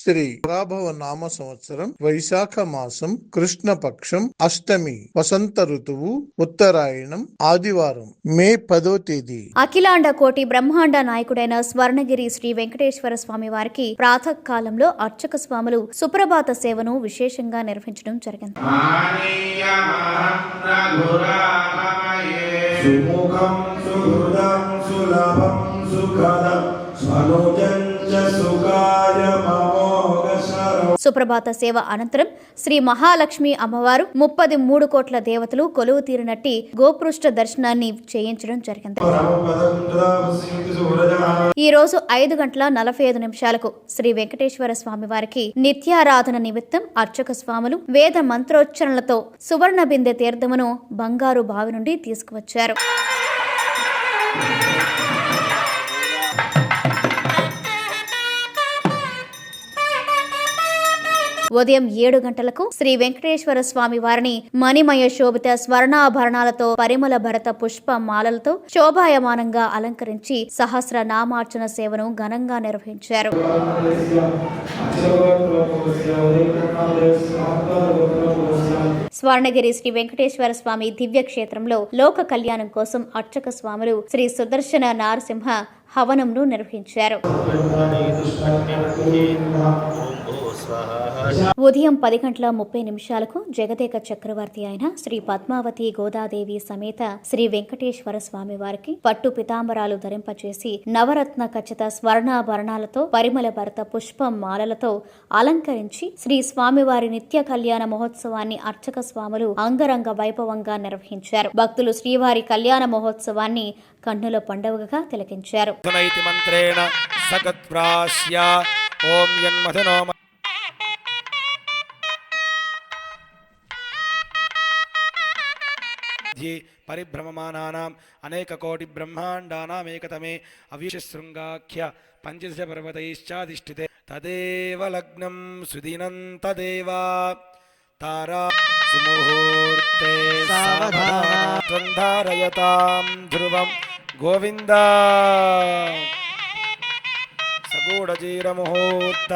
శ్రీ పరాభవ నామ సంవత్సరం వైశాఖ మాసం కృష్ణపక్షం అష్టమి వసంత ఋతువు ఉత్తరాయణం ఆదివారం మే 10వ తేదీ. అఖిలాండ కోటి బ్రహ్మాండ నాయకుడైన స్వర్ణగిరి శ్రీ వెంకటేశ్వర స్వామి వారికి ప్రాతకాలంలో అర్చక స్వాములు సుప్రభాత సేవను విశేషంగా నిర్వహించడం జరిగింది. సుప్రభాత సేవ అనంతరం శ్రీ మహాలక్ష్మి అమ్మవారు 33 కోట్ల దేవతలు కొలువు తీరినట్టి గోపృష్ఠ దర్శనాన్ని చేయించడం జరిగింది. ఈ రోజు 5:45 శ్రీ వెంకటేశ్వర స్వామి వారికి నిత్యారాధన నిమిత్తం అర్చక స్వాములు వేద మంత్రోచ్చరణలతో సువర్ణ బిందె తీర్థమును బంగారు బావి నుండి తీసుకువచ్చారు. ఉదయం 7 గంటలకు శ్రీ వెంకటేశ్వర స్వామి వారిని మణిమయ శోభిత స్వర్ణాభరణాలతో పరిమళ భరత పుష్ప మాలలతో శోభాయమానంగా అలంకరించి సహస్ర నామార్చన సేవను ఘనంగా నిర్వహించారు. స్వర్ణగిరి శ్రీ వెంకటేశ్వర స్వామి దివ్య క్షేత్రంలో లోక కళ్యాణం కోసం అర్చక స్వాములు శ్రీ సుదర్శన నారసింహ హవనంను నిర్వహించారు. ఉదయం 10:30 జగదేక చక్రవర్తి అయిన శ్రీ పద్మావతి గోదాదేవి సమేత శ్రీ వెంకటేశ్వర స్వామి వారికి పట్టు పితాంబరాలు ధరింపచేసి నవరత్న ఖచ్చిత స్వర్ణాభరణాలతో పరిమళ భరత పుష్ప మాలలతో అలంకరించి శ్రీ స్వామివారి నిత్య కళ్యాణ మహోత్సవాన్ని అర్చక స్వాములు అంగరంగ వైభవంగా నిర్వహించారు. భక్తులు శ్రీవారి కళ్యాణ మహోత్సవాన్ని కన్నుల పండుగగా తిలకించారు. పరిభ్రమమానానాం అనేక కోటి బ్రహ్మాండానామేకతమే అవిశృంగాఖ్య పంచదశ పర్వతైశ్చాధిష్ఠితే తదేవ లగ్నం సుదినం తదేవా తారా సుముహూర్తే సావధానం ధారయతాం ధ్రువం గోవింద సగూఢజీర ముహూర్త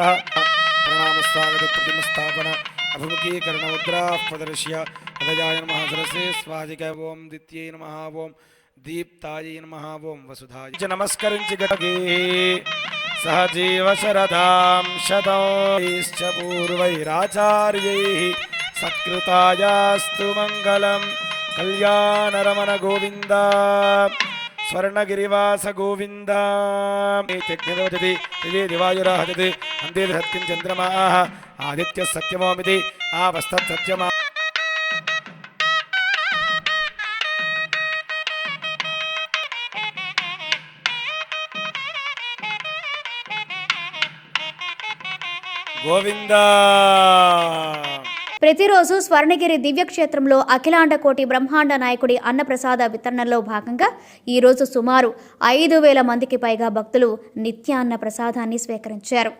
ప్రణామ స్వాగత ప్రతిమస్థాపన అభిముఖీకరణ ముద్రా ప్రదర్శ్య అదజాయ నమః సరస్వే స్వాదిక ఓం ద్వితీయ నమః ఓం దీప్తాయ నమః ఓం వసుధాయ నమస్కరించి గటగే సహజీవ శరదాం శతైశ్చ పూర్వైరాచార్యైః సత్కృతాయాస్తు మంగళం కళ్యాణరమణ గోవింద స్వర్ణగిరివాస గోవింద యజ్ఞదోదతి దివాయురాహతి అందే సత్యం చంద్రమాః ఆదిత్య సత్యమోమితి ఆవస్తత్ సత్యమా గోవింద. ప్రతిరోజు స్వర్ణగిరి దివ్యక్షేత్రంలో అఖిలాండ కోటి బ్రహ్మాండ నాయకుడి అన్నప్రసాద వితరణలో భాగంగా ఈరోజు సుమారు 5,000 మందికి పైగా భక్తులు నిత్యాన్న ప్రసాదాన్ని స్వీకరించారు.